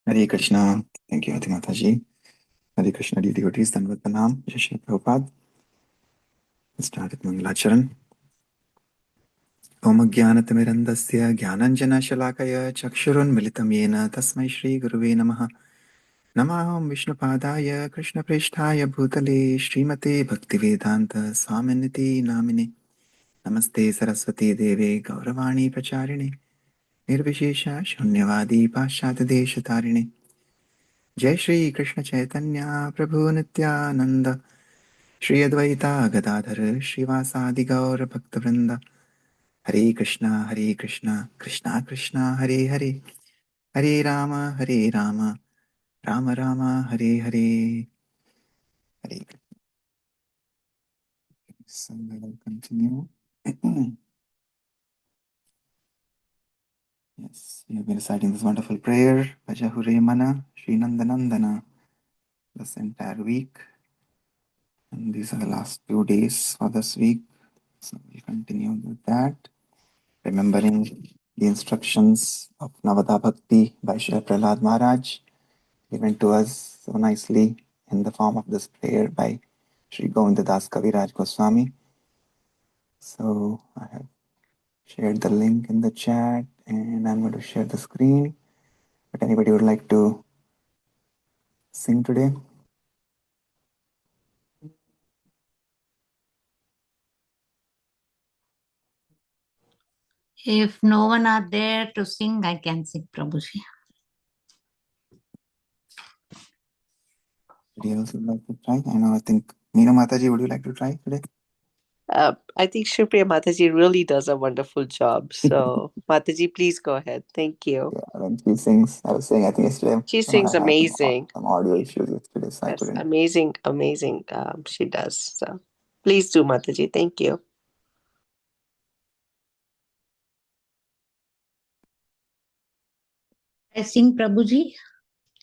Hare Krishna. Thank you, Ati Mataji. Hare Krishna, dear devotees. Dandavat Pranam. Jai Shri Prabhupada. Let's start with Mangalacharan. Om Jnanatimirandasya Jnananjana Shalakaya Chakshurunmilitam Yena Tasmai Shri Guruve Namaha. Namaham Vishnupadaya Krishna Presthaya Bhutale Srimate Bhaktivedanta Swaminiti Namine. Namaste Saraswati Deve Gauravani Pracharine Nirvishesha Shunyavadi Pashatadeshatarine. Jai Shri Krishna Chaitanya Prabhu Nityananda Shri Advaita Gadadhar Srivasadi Gaur Bhaktivinoda Hare Krishna Krishna Krishna Hare Hare Hare Rama Rama Rama Hare Hare. Hare Krishna. So we will continue. Yes, we have been reciting this wonderful prayer, Vajahure Mana, Sri Nandanandana, this entire week. And these are the last few days for this week. So we'll continue with that, remembering the instructions of Navada Bhakti by Sri Prahlad Maharaj, given to us so nicely in the form of this prayer by Sri Govindadas Kaviraj Goswami. So I have shared the link in the chat and I'm going to share the screen. But anybody would like to sing today? If no one are there to sing, I can sing, Prabhuji. Anybody else would like to try? I think Meena Mataji, would you like to try today? I think Shri Priya Mataji really does a wonderful job. So, Mataji, please go ahead. Thank you. Yeah, when she sings, I was saying, I think yesterday She sings I had amazing. some audio issues yesterday, so I Yes, couldn't. amazing. She does. So, please do, Mataji. Thank you. I sing, Prabhuji.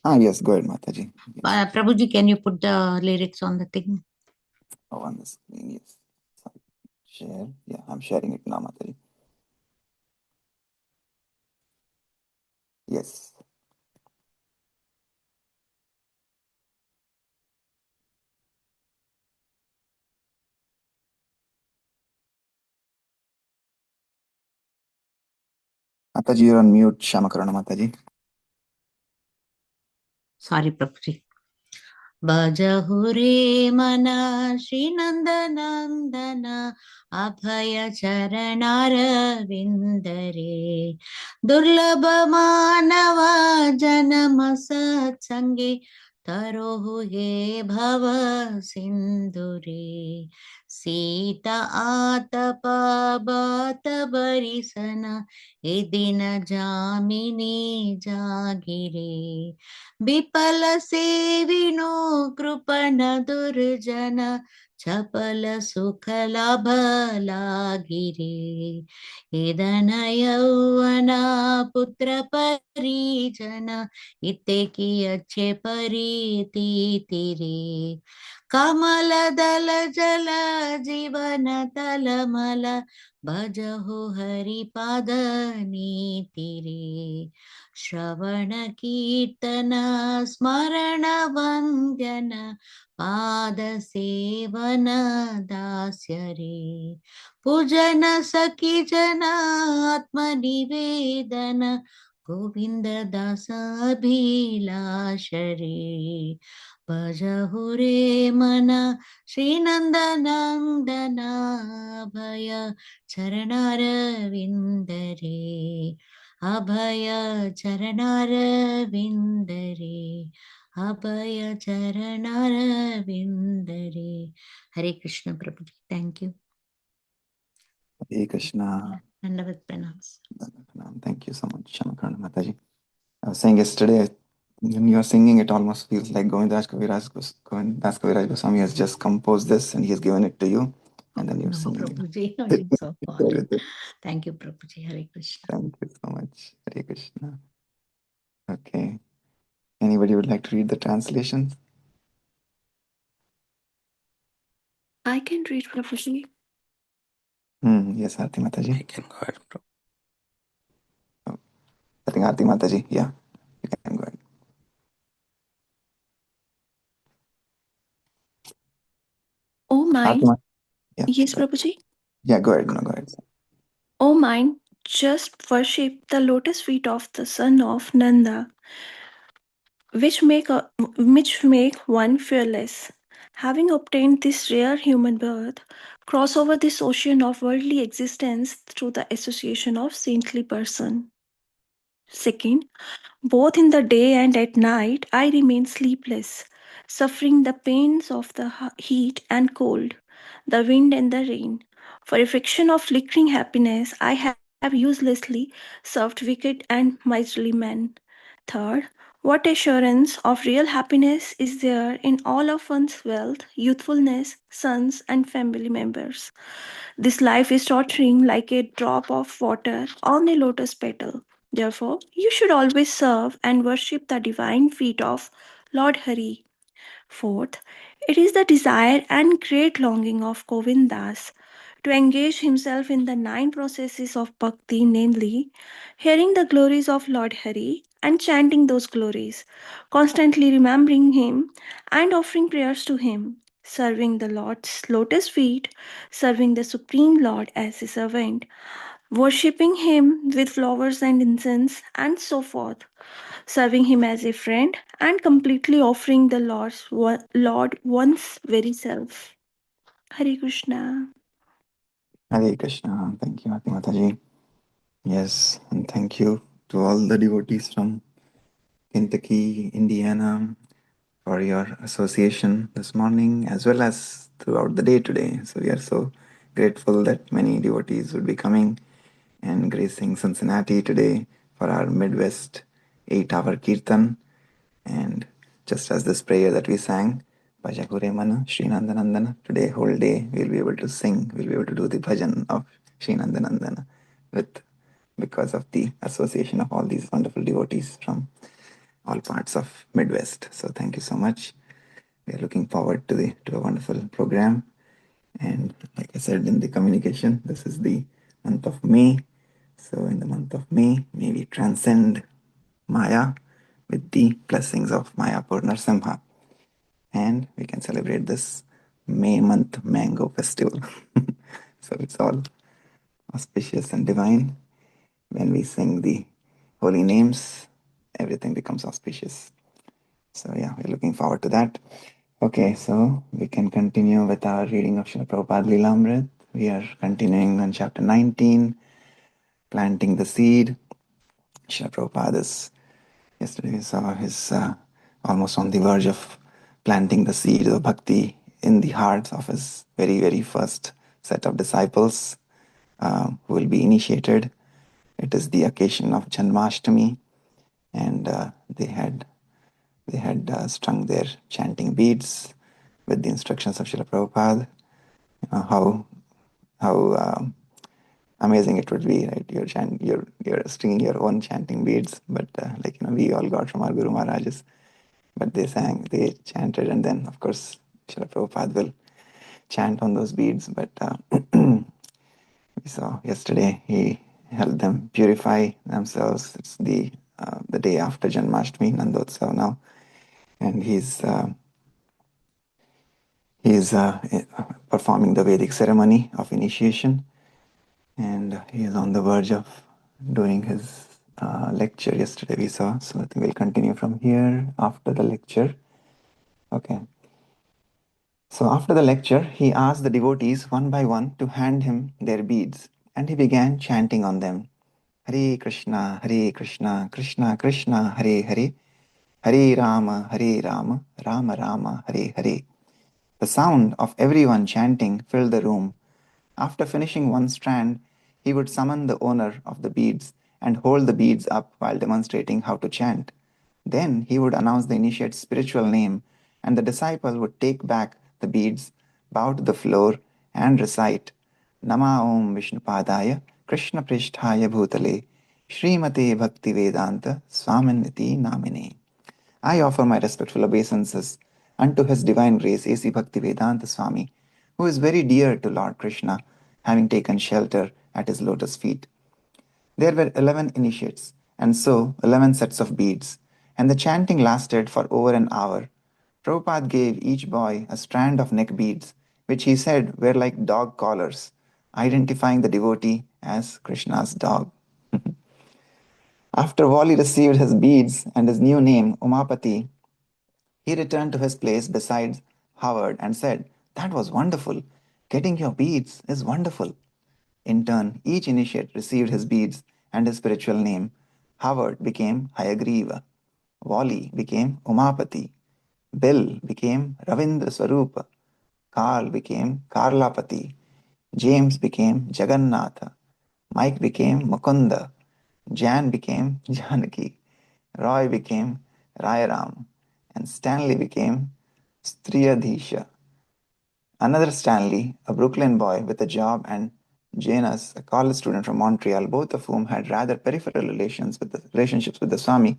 Yes, go ahead, Mataji. Yes. Prabhuji, can you put the lyrics on the thing? Oh, on the screen, yes. Share. Yeah, I'm sharing it now, Mataji. Yes. Mataji, you're on mute. Shamakarana Mataji. Sorry, Prabhuji. Bhajahure mana Shri Nandanandana Abhaya Charanara Vindare Durlabha Manava Janama Satsange Tarohu He Bhava Sindhure Sita Atapa Bata Barisana Edina Jamini Jagire Vipul सेविनो कृपण दुर्जन चपल सुख लाभ लागिरे इदन यौवना पुत्र परिजन इते की अच्छे परितीतिरे कमल दल जल जीवन तल मल भजहु हरि पाद नीतिरे श्रवण कीर्तन स्मरण वंदन पाद सेवन दास्य रे पूजन सखी जन आत्म निवेदन गोविंद दास अभिलाष रे भजहु रे मन श्री नंद नंदन भय चरणार विंद रे अभय चरणार विंदरे अभय चरणार विंदरे हरे कृष्ण प्रभु ji thank you Hare Krishna. Dandavat pranam. Thank you so much, Shamakarana Mataji. I was saying yesterday, when you're singing, it almost feels like Govindas Kaviraj Goswami has just composed this and he has given it to you, and then you're No, singing Prabhuji, it. I'm so fond. Thank you, Prabhuji. Hare Krishna. Thank you so much. Hare Krishna. Okay. Anybody would like to read the translation? I can read, Prabhuji. Yes, Aarti Mataji. I can go ahead, bro. I think Aarti Mataji, yeah, you can go ahead. Oh mine. Fatima. Yeah. Yes, Prabhuji. Yeah, go ahead. No, go ahead. Oh mine, just worship the lotus feet of the son of Nanda, which make one fearless. Having obtained this rare human birth, cross over this ocean of worldly existence through the association of saintly person. Second, both in the day and at night, I remain sleepless, suffering the pains of the heat and cold, the wind and the rain. For a fraction of flickering happiness, I have uselessly served wicked and miserly men. Third, what assurance of real happiness is there in all of one's wealth, youthfulness, sons, and family members? This life is tottering like a drop of water on a lotus petal. Therefore, you should always serve and worship the divine feet of Lord Hari. Fourth, it is the desire and great longing of Govind Das to engage himself in the nine processes of bhakti, namely, hearing the glories of Lord Hari and chanting those glories, constantly remembering him and offering prayers to him, serving the Lord's lotus feet, serving the Supreme Lord as a servant, worshipping him with flowers and incense, and so forth, serving him as a friend, and completely offering the Lord one's very self. Hare Krishna. Hare Krishna. Thank you, Fatima Mataji. Yes, and thank you to all the devotees from Kentucky, Indiana, for your association this morning as well as throughout the day today. So we are so grateful that many devotees will be coming and gracing Cincinnati today for our Midwest 8-hour Kirtan. And just as this prayer that we sang, Bhajakure Mana, Sri Nandanandana, today whole day we'll be able to sing, we'll be able to do the bhajan of Sri Nandanandana because of the association of all these wonderful devotees from all parts of Midwest. So thank you so much. We are looking forward to a wonderful program. And like I said in the communication, this is the month of May. So in the month of May, may we transcend Maya with the blessings of Maya Purna Samha. And we can celebrate this May month mango festival. So it's all auspicious and divine. When we sing the holy names, everything becomes auspicious. So yeah, we're looking forward to that. Okay, so we can continue with our reading of Srila Prabhupada Lilamrit. We are continuing on chapter 19, planting the seed. Srila Prabhupada yesterday we saw his almost on the verge of planting the seed of bhakti in the hearts of his very, very first set of disciples who will be initiated. It is the occasion of Janmashtami, and they had strung their chanting beads with the instructions of Srila Prabhupada. How amazing it would be, right? You're stringing your own chanting beads, but we all got from our Guru Maharajas. But they chanted, and then of course Srila Prabhupada will chant on those beads. But we saw yesterday he helped them purify themselves. It's the day after Janmashtami, Nandotsav now, and he's performing the Vedic ceremony of initiation, and he is on the verge of doing his lecture. Yesterday we saw, so I think we'll continue from here after the lecture. Okay. So after the lecture, he asked the devotees one by one to hand him their beads, and he began chanting on them. Hare Krishna, Krishna Krishna, Hare Hare, Hare Rama, Rama Rama, Hare Hare. The sound of everyone chanting filled the room. After finishing one strand, he would summon the owner of the beads and hold the beads up while demonstrating how to chant. Then he would announce the initiate's spiritual name, and the disciple would take back the beads, bow to the floor, and recite Nama Om Vishnupadaya Krishna Pristhaya Bhutale Srimate Bhakti Vedanta Swaminiti Namine. I offer my respectful obeisances unto His Divine Grace A.C. Bhaktivedanta Swami, who is very dear to Lord Krishna, having taken shelter at his lotus feet. There were 11 initiates, and so 11 sets of beads, and the chanting lasted for over an hour. Prabhupada gave each boy a strand of neck beads, which he said were like dog collars, identifying the devotee as Krishna's dog. After Wally received his beads and his new name, Umapati, he returned to his place beside Howard and said, "That was wonderful. Getting your beads is wonderful." In turn, each initiate received his beads and his spiritual name. Howard became Hayagriva. Wally became Umapati. Bill became Ravindra Swarupa. Carl became Karlapati. James became Jagannatha. Mike became Mukunda. Jan became Janaki. Roy became Rayaram. And Stanley became Striyadhisha. Another Stanley, a Brooklyn boy with a job, and Janus, a college student from Montreal, both of whom had rather peripheral relationships with the Swami,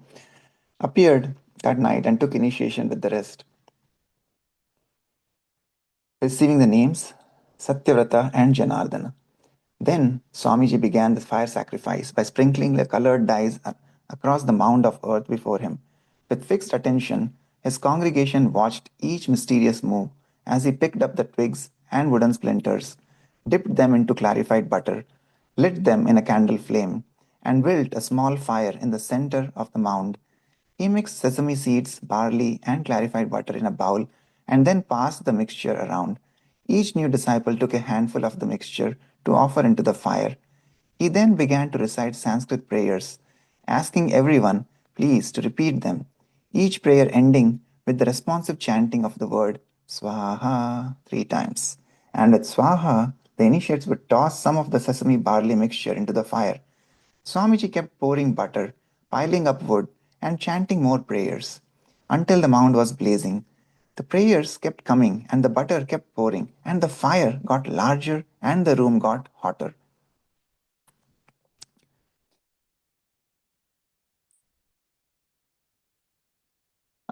appeared that night and took initiation with the rest. Receiving the names Satyavrata and Janardana. Then Swamiji began the fire sacrifice by sprinkling the colored dyes across the mound of earth before him. With fixed attention, his congregation watched each mysterious move as he picked up the twigs and wooden splinters, dipped them into clarified butter, lit them in a candle flame, and built a small fire in the center of the mound. He mixed sesame seeds, barley, and clarified butter in a bowl and then passed the mixture around. Each new disciple took a handful of the mixture to offer into the fire. He then began to recite Sanskrit prayers, asking everyone, please, to repeat them, each prayer ending with the responsive chanting of the word Swaha 3 times. And with Swaha, the initiates would toss some of the sesame barley mixture into the fire. Swamiji kept pouring butter, piling up wood, and chanting more prayers until the mound was blazing. The prayers kept coming, and the butter kept pouring, and the fire got larger, and the room got hotter.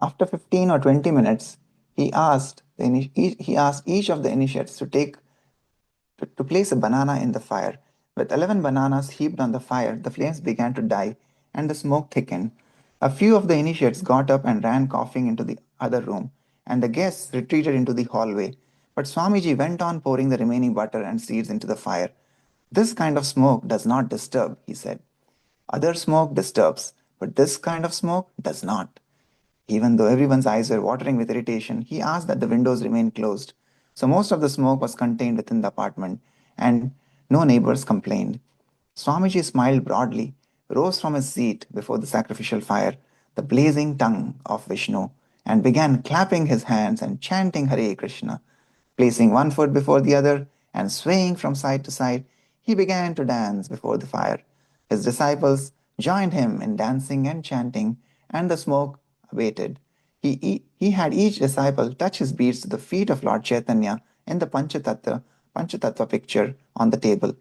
After 15 or 20 minutes, he asked each of the initiates to place a banana in the fire. With 11 bananas heaped on the fire, the flames began to die and the smoke thickened. A few of the initiates got up and ran coughing into the other room, and the guests retreated into the hallway. But Swamiji went on pouring the remaining butter and seeds into the fire. This kind of smoke does not disturb, he said. Other smoke disturbs, but this kind of smoke does not. Even though everyone's eyes were watering with irritation, he asked that the windows remain closed. So most of the smoke was contained within the apartment, and no neighbors complained. Swamiji smiled broadly, rose from his seat before the sacrificial fire, the blazing tongue of Vishnu, and began clapping his hands and chanting Hare Krishna. Placing one foot before the other and swaying from side to side, he began to dance before the fire. His disciples joined him in dancing and chanting, and the smoke abated. He had each disciple touch his beads to the feet of Lord Chaitanya in the Panchatattva picture on the table.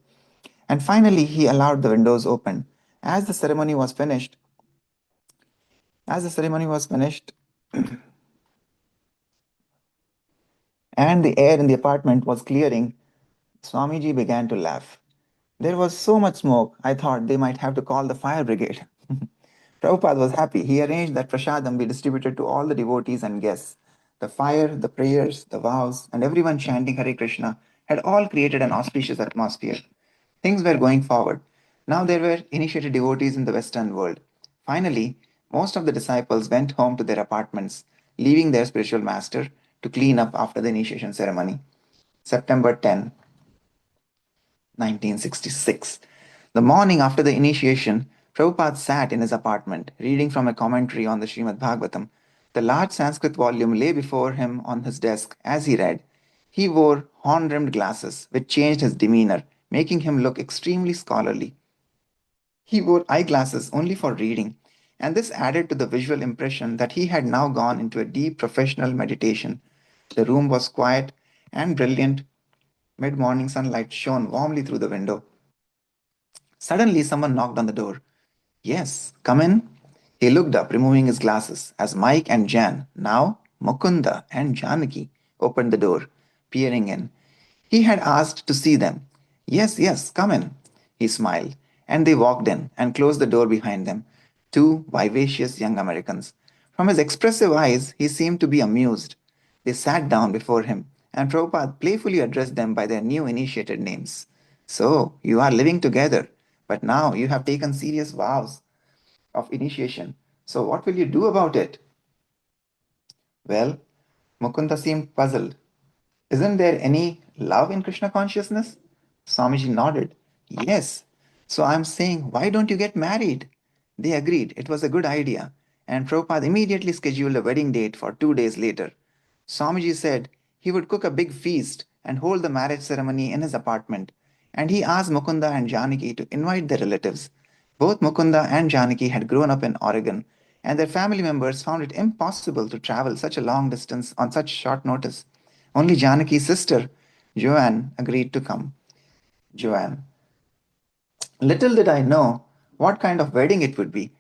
And finally, he allowed the windows open. As the ceremony was finished, and the air in the apartment was clearing, Swamiji began to laugh. There was so much smoke, I thought they might have to call the fire brigade. Prabhupada was happy. He arranged that prasadam be distributed to all the devotees and guests. The fire, the prayers, the vows, and everyone chanting Hare Krishna had all created an auspicious atmosphere. Things were going forward. Now there were initiated devotees in the Western world. Finally, most of the disciples went home to their apartments, leaving their spiritual master to clean up after the initiation ceremony. September 10, 1966. The morning after the initiation, Prabhupada sat in his apartment, reading from a commentary on the Srimad Bhagavatam. The large Sanskrit volume lay before him on his desk as he read. He wore horn-rimmed glasses, which changed his demeanor, making him look extremely scholarly. He wore eyeglasses only for reading, and this added to the visual impression that he had now gone into a deep professional meditation. The room was quiet and brilliant. Mid-morning sunlight shone warmly through the window. Suddenly, someone knocked on the door. Yes, come in. He looked up, removing his glasses, as Mike and Jan, now Mukunda and Janaki, opened the door, peering in. He had asked to see them. Yes, yes, come in. He smiled, and they walked in and closed the door behind them, two vivacious young Americans. From his expressive eyes, he seemed to be amused. They sat down before him, And Prabhupada playfully addressed them by their new initiated names. So, you are living together, but now you have taken serious vows of initiation. So, what will you do about it? Well, Mukunda seemed puzzled. Isn't there any love in Krishna consciousness? Swamiji nodded. Yes. So I'm saying, why don't you get married? They agreed it was a good idea, and Prabhupada immediately scheduled a wedding date for 2 days later. Swamiji said he would cook a big feast and hold the marriage ceremony in his apartment, and he asked Mukunda and Janaki to invite their relatives. Both Mukunda and Janaki had grown up in Oregon, and their family members found it impossible to travel such a long distance on such short notice. Only Janaki's sister, Joanne, agreed to come. Joanne. Little did I know what kind of wedding it would be.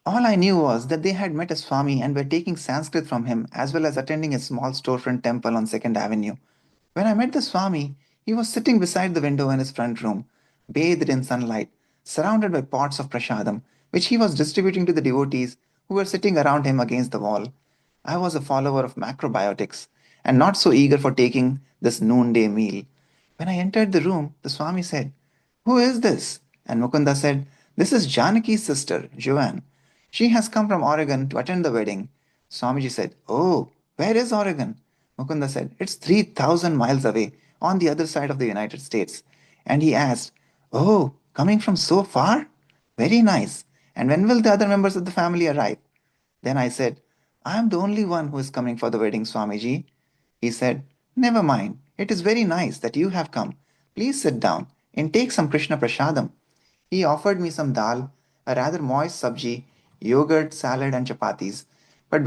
All I knew was that they had met a Swami and were taking Sanskrit from him as well as attending a small storefront temple on 2nd Avenue. When I met the Swami, he was sitting beside the window in his front room, bathed in sunlight, surrounded by pots of prasadam, which he was distributing to the devotees who were sitting around him against the wall. I was a follower of macrobiotics and not so eager for taking this noonday meal. When I entered the room, the Swami said, "Who is this?" And Mukunda said, "This is Janaki's sister, Joanne. She has come from Oregon to attend the wedding." Swamiji said, "Oh, where is Oregon?" Mukunda said, "It's 3,000 miles away on the other side of the United States." And he asked, "Oh, coming from so far? Very nice. And when will the other members of the family arrive?" Then I said, "I am the only one who is coming for the wedding, Swamiji." He said, "Never mind. It is very nice that you have come. Please sit down and take some Krishna Prasadam." He offered me some dal, a rather moist sabji, yogurt, salad, and chapatis. But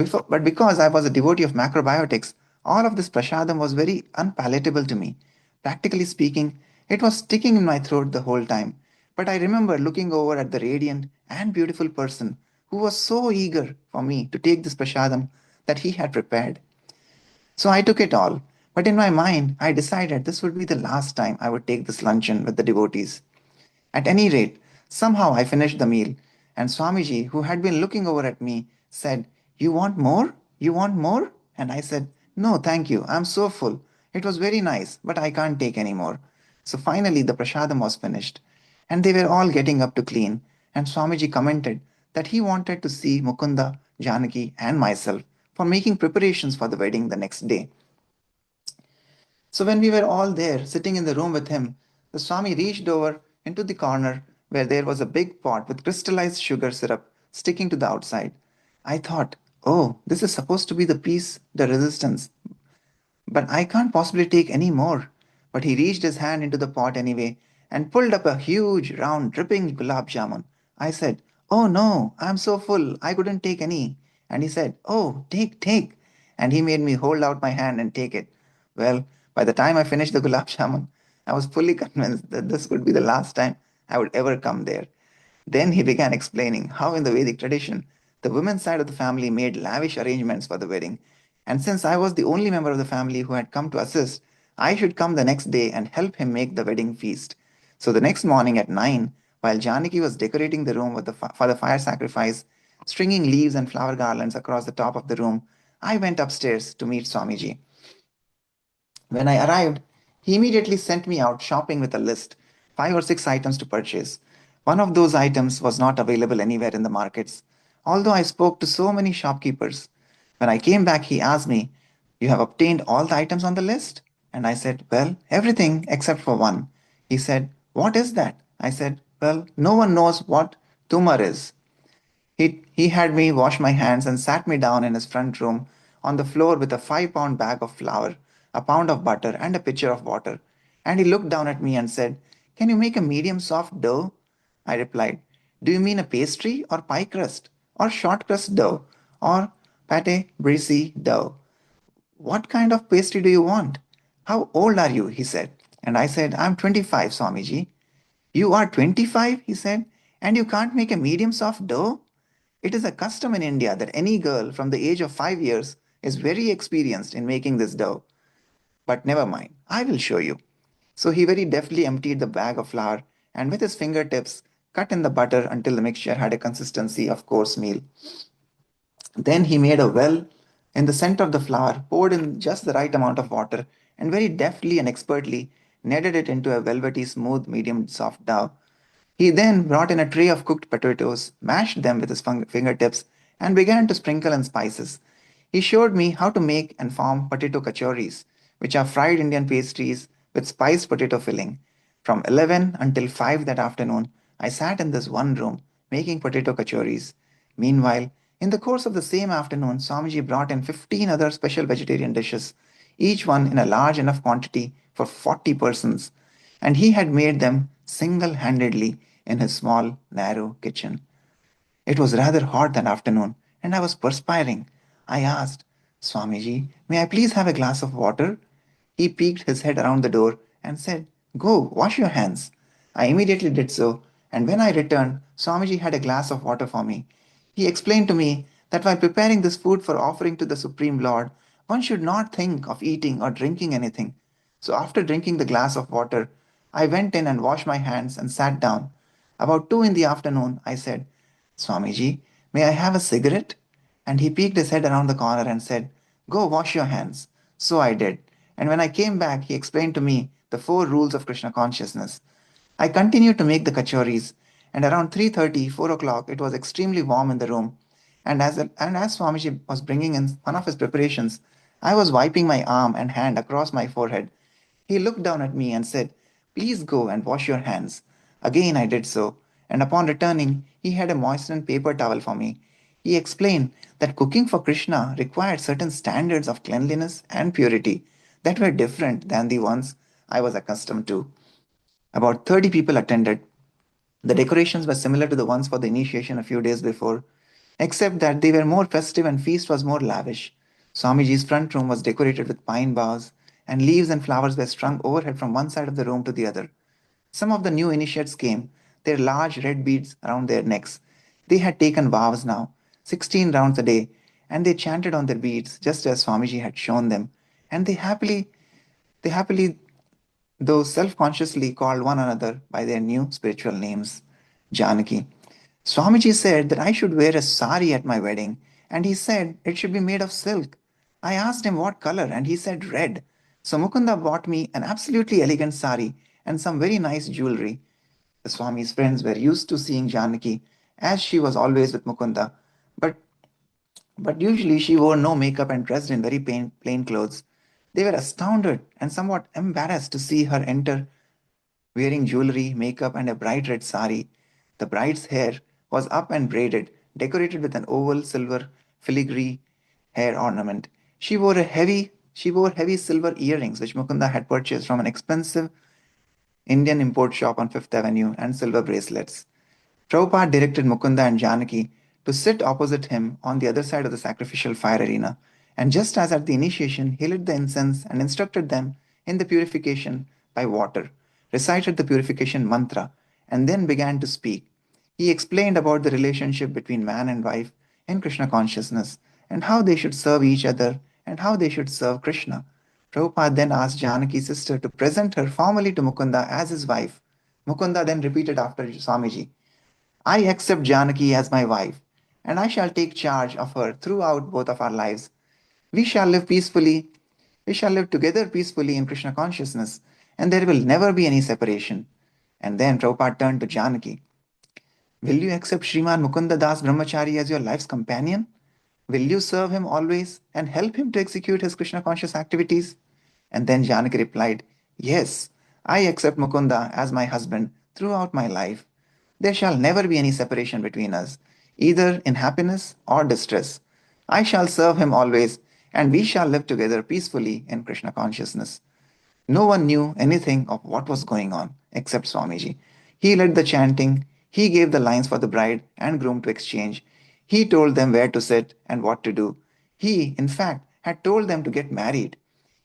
because I was a devotee of macrobiotics, all of this prasadam was very unpalatable to me. Practically speaking, it was sticking in my throat the whole time. But I remember looking over at the radiant and beautiful person who was so eager for me to take this prasadam that he had prepared. So I took it all. But in my mind, I decided this would be the last time I would take this luncheon with the devotees. At any rate, somehow I finished the meal, and Swamiji, who had been looking over at me, said, "You want more? You want more?" And I said, "No, thank you. I'm so full. It was very nice, but I can't take any more." So finally, the prasadam was finished, and they were all getting up to clean. And Swamiji commented that he wanted to see Mukunda, Janaki, and myself for making preparations for the wedding the next day. So when we were all there sitting in the room with him, the Swami reached over into the corner where there was a big pot with crystallized sugar syrup sticking to the outside. I thought, oh, this is supposed to be the peace, the resistance, but I can't possibly take any more. But he reached his hand into the pot anyway and pulled up a huge, round, dripping gulab jamun. I said, "Oh no, I'm so full, I couldn't take any." And he said, "Oh, take, take." And he made me hold out my hand and take it. Well, by the time I finished the gulab jamun, I was fully convinced that this would be the last time I would ever come there. Then he began explaining how, in the Vedic tradition, the women's side of the family made lavish arrangements for the wedding. And since I was the only member of the family who had come to assist, I should come the next day and help him make the wedding feast. So the next morning at 9, while Janaki was decorating the room for the fire sacrifice, stringing leaves and flower garlands across the top of the room, I went upstairs to meet Swamiji. When I arrived, he immediately sent me out shopping with a list, 5 or 6 items to purchase. One of those items was not available anywhere in the markets, although I spoke to so many shopkeepers. When I came back, he asked me, "You have obtained all the items on the list?" And I said, "Well, everything except for one." He said, "What is that?" I said, "Well, no one knows what tumor is." He had me wash my hands and sat me down in his front room on the floor with a 5 pound bag of flour, a pound of butter, and a pitcher of water. And he looked down at me and said, "Can you make a medium soft dough?" I replied, "Do you mean a pastry or pie crust or short crust dough or pate brise dough? What kind of pastry do you want?" "How old are you?" he said. And I said, "I'm 25, Swamiji." "You are 25," he said, "and you can't make a medium soft dough?" It is a custom in India that any girl from the age of 5 years is very experienced in making this dough. But never mind, I will show you. So he very deftly emptied the bag of flour and with his fingertips cut in the butter until the mixture had a consistency of coarse meal. Then he made a well in the center of the flour, poured in just the right amount of water, and very deftly and expertly kneaded it into a velvety, smooth, medium soft dough. He then brought in a tray of cooked potatoes, mashed them with his fingertips, and began to sprinkle in spices. He showed me how to make and form potato kachoris, which are fried Indian pastries with spiced potato filling. From 11 until 5 that afternoon, I sat in this one room making potato kachoris. Meanwhile, in the course of the same afternoon, Swamiji brought in 15 other special vegetarian dishes, each one in a large enough quantity for 40 persons, and he had made them single handedly in his small, narrow kitchen. It was rather hot that afternoon, and I was perspiring. I asked, Swamiji, may I please have a glass of water? He peeked his head around the door and said, Go, wash your hands. I immediately did so, and when I returned, Swamiji had a glass of water for me. He explained to me that while preparing this food for offering to the Supreme Lord, one should not think of eating or drinking anything. So after drinking the glass of water, I went in and washed my hands and sat down. About 2 in the afternoon, I said, Swamiji, may I have a cigarette? And he peeked his head around the corner and said, Go wash your hands. So I did. And when I came back, he explained to me the 4 rules of Krishna consciousness. I continued to make the kachoris, and around 3:30, 4 o'clock, it was extremely warm in the room. And as Swamiji was bringing in one of his preparations, I was wiping my arm and hand across my forehead. He looked down at me and said, Please go and wash your hands. Again I did so, and upon returning, he had a moistened paper towel for me. He explained that cooking for Krishna required certain standards of cleanliness and purity that were different than the ones I was accustomed to. About 30 people attended. The decorations were similar to the ones for the initiation a few days before, except that they were more festive and feast was more lavish. Swamiji's front room was decorated with pine boughs, and leaves and flowers were strung overhead from one side of the room to the other. Some of the new initiates came, their large red beads around their necks. They had taken vows now, 16 rounds a day, and they chanted on their beads just as Swamiji had shown them, and they happily though self-consciously called one another by their new spiritual names. Janaki. Swamiji said that I should wear a sari at my wedding, and he said it should be made of silk. I asked him what color, and he said red. So Mukunda bought me an absolutely elegant sari and some very nice jewelry. The Swami's friends were used to seeing Janaki as she was always with Mukunda, but usually she wore no makeup and dressed in very plain clothes. They were astounded and somewhat embarrassed to see her enter wearing jewelry, makeup, and a bright red sari. The bride's hair was up and braided, decorated with an oval silver filigree hair ornament. She wore heavy silver earrings which Mukunda had purchased from an expensive Indian import shop on Fifth Avenue, and silver bracelets. Prabhupada directed Mukunda and Janaki to sit opposite him on the other side of the sacrificial fire arena, and just as at the initiation, he lit the incense and instructed them in the purification by water, recited the purification mantra, and then began to speak. He explained about the relationship between man and wife in Krishna consciousness, and how they should serve each other and how they should serve Krishna. Prabhupada then asked Janaki's sister to present her formally to Mukunda as his wife. Mukunda then repeated after Swamiji, I accept Janaki as my wife, and I shall take charge of her throughout both of our lives. We shall live peacefully, we shall live together peacefully in Krishna consciousness, and there will never be any separation. And then Prabhupada turned to Janaki. Will you accept Sriman Mukunda Das Brahmachari as your life's companion? Will you serve him always and help him to execute his Krishna conscious activities? And then Janaki replied, Yes, I accept Mukunda as my husband throughout my life. There shall never be any separation between us, either in happiness or distress. I shall serve him always, and we shall live together peacefully in Krishna consciousness. No one knew anything of what was going on except Swamiji. He led the chanting, he gave the lines for the bride and groom to exchange, he told them where to sit and what to do. He, in fact, had told them to get married.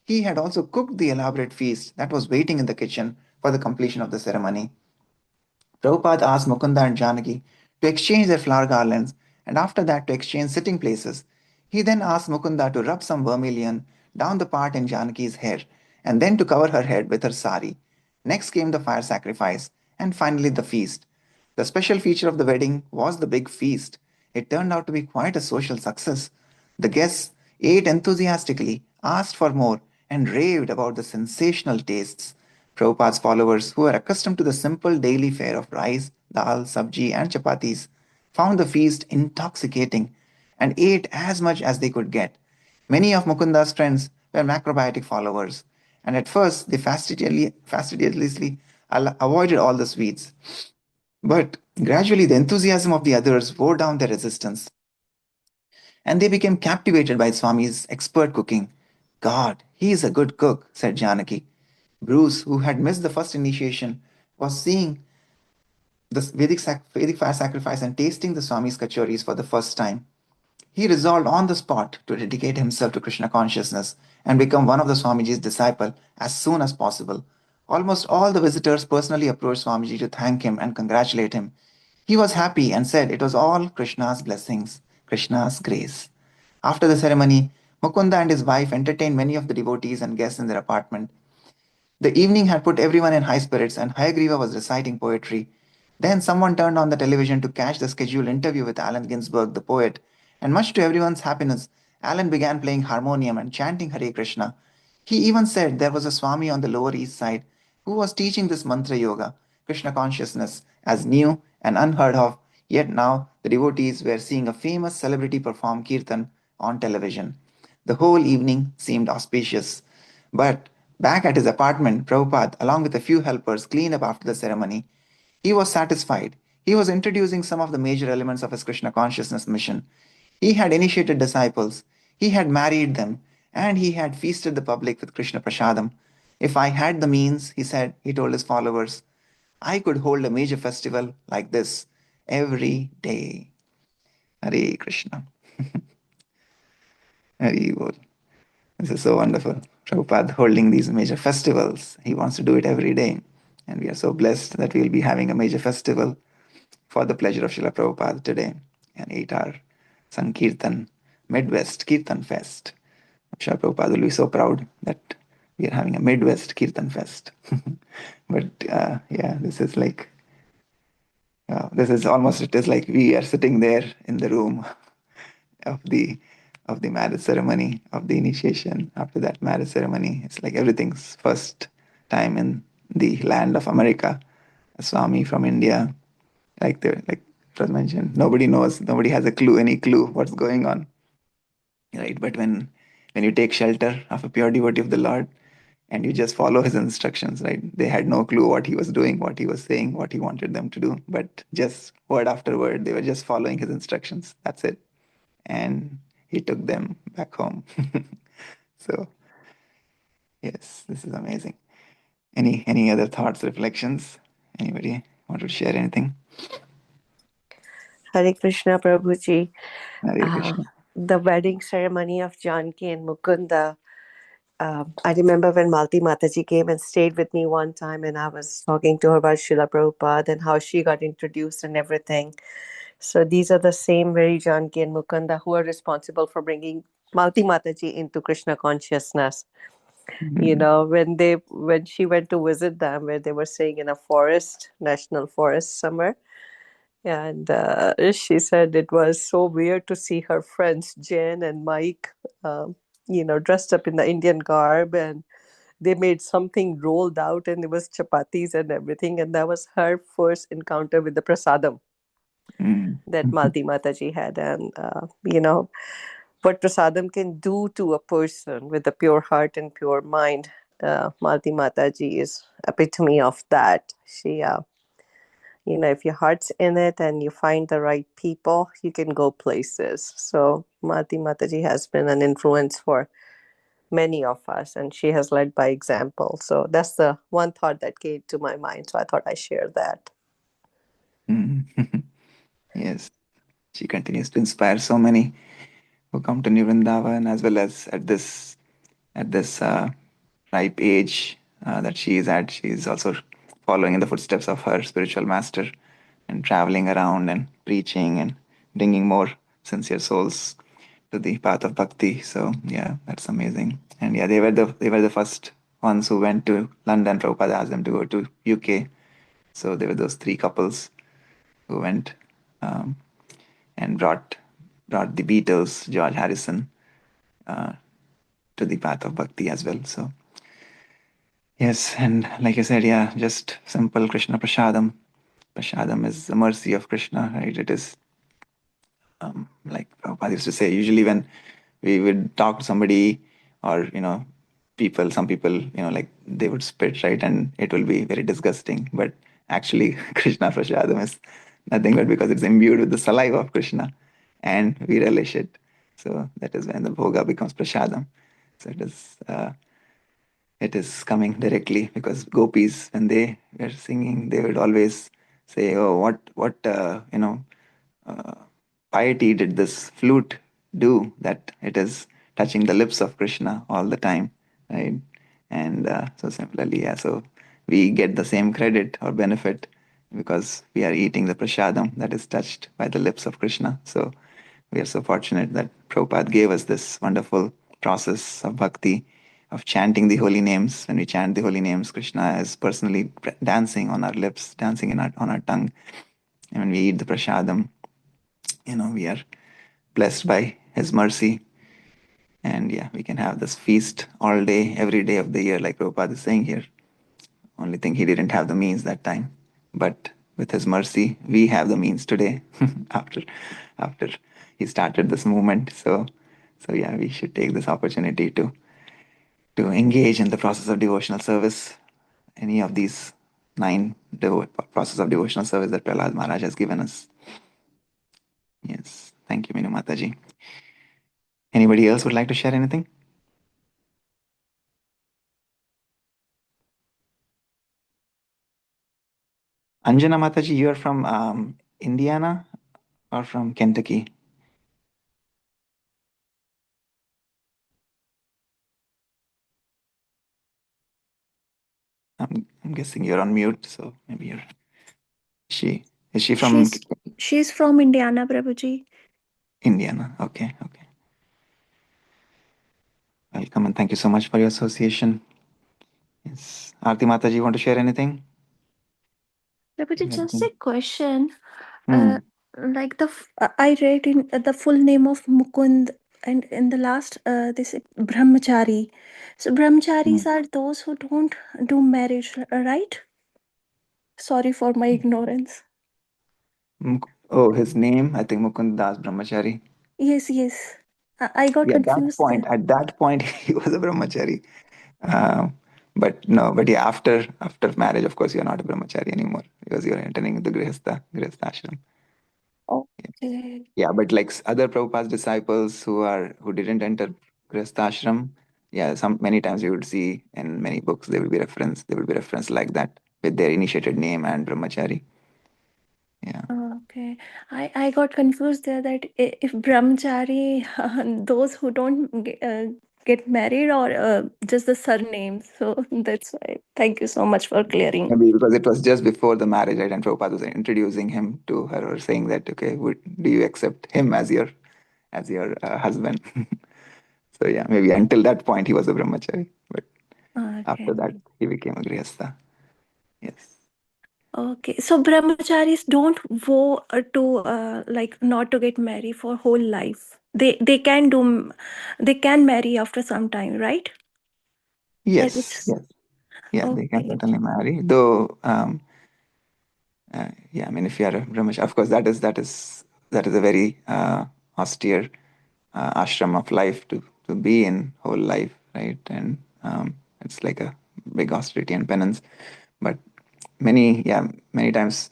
He had also cooked the elaborate feast that was waiting in the kitchen for the completion of the ceremony. Prabhupada asked Mukunda and Janaki to exchange their flower garlands and after that to exchange sitting places. He then asked Mukunda to rub some vermilion down the part in Janaki's hair and then to cover her head with her sari. Next came the fire sacrifice and finally the feast. The special feature of the wedding was the big feast. It turned out to be quite a social success. The guests ate enthusiastically, asked for more, and raved about the sensational tastes. Prabhupada's followers, who were accustomed to the simple daily fare of rice, dal, sabji, and chapatis, found the feast intoxicating and ate as much as they could get. Many of Mukunda's friends were macrobiotic followers, and at first they fastidiously avoided all the sweets. But gradually, the enthusiasm of the others wore down their resistance, and they became captivated by Swami's expert cooking. God, he is a good cook, said Janaki. Bruce, who had missed the first initiation, was seeing the Vedic fire sacrifice and tasting the Swami's kachoris for the first time. He resolved on the spot to dedicate himself to Krishna consciousness and become one of the Swamiji's disciple as soon as possible. Almost all the visitors personally approached Swamiji to thank him and congratulate him. He was happy and said it was all Krishna's blessings, Krishna's grace. After the ceremony, Mukunda and his wife entertained many of the devotees and guests in their apartment. The evening had put everyone in high spirits, and Hayagriva was reciting poetry. Then someone turned on the television to catch the scheduled interview with Allen Ginsberg, the poet, and much to everyone's happiness, Allen began playing harmonium and chanting Hare Krishna. He even said there was a Swami on the Lower East Side who was teaching this mantra yoga, Krishna consciousness, as new and unheard of, yet now the devotees were seeing a famous celebrity perform kirtan on television. The whole evening seemed auspicious. But back at his apartment, Prabhupada, along with a few helpers, cleaned up after the ceremony. He was satisfied. He was introducing some of the major elements of his Krishna consciousness mission. He had initiated disciples, he had married them, and he had feasted the public with Krishna Prasadam. If I had the means, he told his followers, I could hold a major festival like this every day. Hare Krishna. Hare Bol. This is so wonderful. Prabhupada holding these major festivals. He wants to do it every day. And we are so blessed that we will be having a major festival for the pleasure of Srila Prabhupada today, an 8-hour Sankirtan Midwest Kirtan Fest. Srila Prabhupada will be so proud that we are having a Midwest Kirtan Fest. But yeah, this is like, it is like we are sitting there in the room of the marriage ceremony, of the initiation. After that marriage ceremony, it's like everything's first time in the land of America. A Swami from India, like it was mentioned, nobody knows, nobody has any clue what's going on, right? But when you take shelter of a pure devotee of the Lord and you just follow his instructions, right? They had no clue what he was doing, what he was saying, what he wanted them to do, but just word after word, they were just following his instructions. That's it. And he took them back home. So yes, this is amazing. Any other thoughts, reflections? Anybody want to share anything? Hare Krishna, Prabhuji. Hare Krishna. The wedding ceremony of Janki and Mukunda. I remember when Malti Mataji came and stayed with me one time, and I was talking to her about Srila Prabhupada and how she got introduced and everything. So these are the same very Janki and Mukunda who are responsible for bringing Malti Mataji into Krishna consciousness. You know, when she went to visit them, where they were staying in a forest, national forest somewhere, and she said it was so weird to see her friends Jen and Mike, dressed up in the Indian garb, and they made something rolled out, and it was chapatis and everything, and that was her first encounter with the prasadam that Malti Mataji had, and what prasadam can do to a person with a pure heart and pure mind. Malti Mataji is epitome of that. She if your heart's in it and you find the right people, you can go places. So Malti Mataji has been an influence for many of us, and she has led by example. So that's the one thought that came to my mind. So I thought I shared that. Yes, she continues to inspire so many who come to New Vrindavan, as well as at this ripe age that she is at. She is also following in the footsteps of her spiritual master and traveling around and preaching and bringing more sincere souls to the path of bhakti. So yeah, that's amazing. And yeah, they were the first ones who went to London. Prabhupada asked them to go to UK. So there were those 3 couples who went and brought the Beatles, George Harrison, to the path of bhakti as well. So yes, and like I said, yeah, just simple Krishna Prasadam. Prasadam is the mercy of Krishna, right? It is like Prabhupada used to say, usually when we would talk to somebody or, people, some people, like they would spit, right? And it will be very disgusting. But actually, Krishna Prasadam is nothing but because it's imbued with the saliva of Krishna and we relish it. So that is when the bhoga becomes Prasadam. So it is coming directly because gopis, when they were singing, they would always say, "Oh, what piety did this flute do that it is touching the lips of Krishna all the time, right?" And so similarly, yeah, so we get the same credit or benefit because we are eating the prasadam that is touched by the lips of Krishna. So we are so fortunate that Prabhupada gave us this wonderful process of bhakti, of chanting the holy names. When we chant the holy names, Krishna is personally dancing on our lips, dancing on our tongue. And when we eat the prasadam, we are blessed by his mercy. And yeah, we can have this feast all day, every day of the year, like Prabhupada is saying here. Only thing he didn't have the means that time. But with his mercy, we have the means today after he started this movement. So yeah, we should take this opportunity to engage in the process of devotional service. Any of these 9 process of devotional service that Prahlad Maharaj has given us. Yes. Thank you, Minu Mataji. Anybody else would like to share anything? Anjana Mataji, you are from Indiana or from Kentucky? I'm guessing you're on mute, so maybe you're. Is she from She's from Indiana, Prabhuji. Indiana? Okay. Welcome and thank you so much for your association. Yes. Aarti Mataji, you want to share anything? Prabhuji, just Anything? a question. Hmm. I read in the full name of Mukund, and in the last, this Brahmachari. So Brahmacharis are those who don't do marriage, right? Sorry for my ignorance. Oh, his name, I think Mukund Das Brahmachari. Yes. I got Yeah, confused there. at that point, he was a brahmachari. But no, but yeah, after marriage, of course, you're not a brahmachari anymore because you're entering the grihastha ashram. Okay. Yeah, but like other Prabhupada's disciples who didn't enter grihastha ashram, yeah, many times you would see in many books there will be reference like that with their initiated name and brahmachari. Yeah. Okay. I got confused there that if brahmachari, those who don't get married, or just the surname. So that's why. Thank you so much for clearing. Maybe because it was just before the marriage, right? And Prabhupada was introducing him to her or saying that, okay, do you accept him as your husband? So yeah, maybe until that point he was a brahmachari, but Okay. after that he became a grihastha. Yes. Okay. So brahmacharis don't vow to like not to get married for whole life. They can marry after some time, right? As Yes. it's Yes. Yeah, they can okay. certainly marry. Though, yeah, I mean, if you are a brahmachari, of course, that is a very austere ashram of life to be in whole life, right? And it's like a big austerity and penance. But many times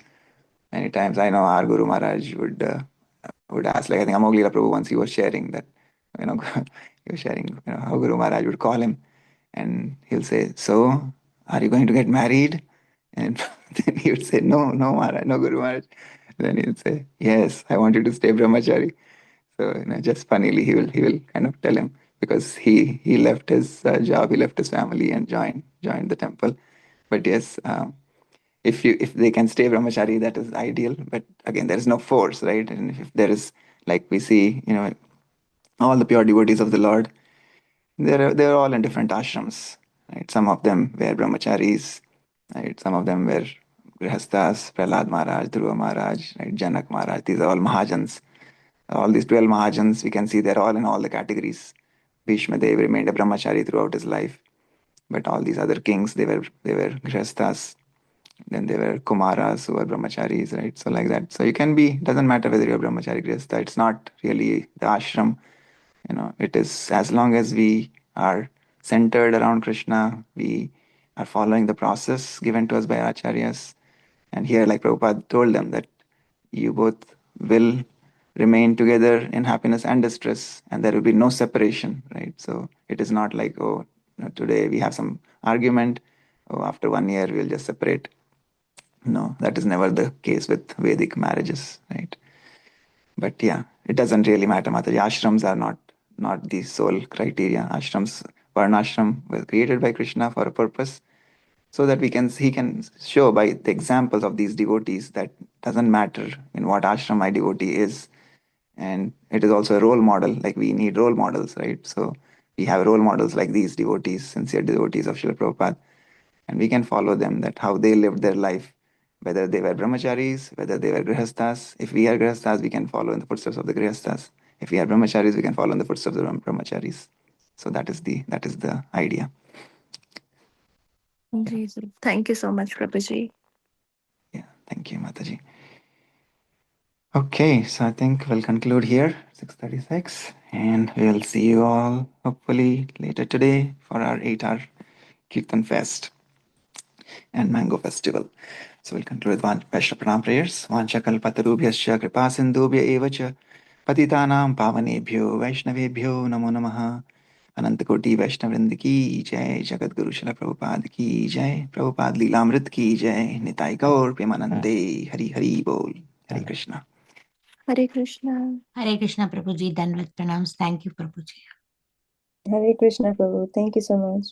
I know our Guru Maharaj would ask, like I think Amoglila Prabhu once he was sharing that, he was sharing, how Guru Maharaj would call him and he'll say, "So, are you going to get married?" And then he would say, "No, Maharaj, no, Guru Maharaj." Then he'll say, "Yes, I want you to stay brahmachari." So, just funnily, he will kind of tell him because he left his job, he left his family and joined the temple. But yes, if they can stay brahmachari, that is ideal. But again, there is no force, right? And if there is, like we see, all the pure devotees of the Lord, they're all in different ashrams, right? Some of them were brahmacharis, right? Some of them were grihasthas, Prahlad Maharaj, Dhruva Maharaj, right? Janak Maharaj. These are all Mahajans. All these 12 Mahajans, we can see they're all in all the categories. Bhishma Dev remained a brahmachari throughout his life, but all these other kings, they were grihasthas. Then there were kumaras who were brahmacharis, right? So like that. So you can be, doesn't matter whether you're brahmachari, grihastha. It's not really the ashram. It is, as long as we are centered around Krishna, we are following the process given to us by acharyas. And here, like Prabhupada told them, that you both will remain together in happiness and distress, and there will be no separation, right? So it is not like, oh, today we have some argument, oh, after 1 year we'll just separate. No, that is never the case with Vedic marriages, right? But yeah, it doesn't really matter, Mataji. Ashrams are not the sole criteria. Ashrams, Varnashram was created by Krishna for a purpose, so that he can show by the examples of these devotees that doesn't matter in what ashram my devotee is. And it is also a role model, like we need role models, right? So we have role models like these devotees, sincere devotees of Srila Prabhupada, and we can follow them, that how they lived their life, whether they were brahmacharis, whether they were grihasthas. If we are grihasthas, we can follow in the footsteps of the grihasthas. If we are brahmacharis, we can follow in the footsteps of the brahmacharis. So that is the idea. Thank you so much, Prabhuji. Yeah, thank you, Mataji. Okay, so I think we'll conclude here, 6:36, and we'll see you all hopefully later today for our 8-hour Kirtan Fest and Mango Festival. So we'll conclude with Vaishnav Pranam prayers. Vancha kalpatarubhyascha kripa sindhubhya eva cha patitanam pavanebhyo Vaishnavebhyo namo namaha. अनंत कोटि वैष्णव वृंद की जय, जगत गुरु श्रील प्रभुपाद की जय, प्रभुपाद लीलामृत की जय, निताई गौर प्रेमानंदे, हरि हरि बोल, हरे Krishna. Hare Krishna. Hare Krishna, Prabhuji. Dandavat pranams. Thank you, Prabhuji. Hare Krishna, Prabhu. Thank you so much.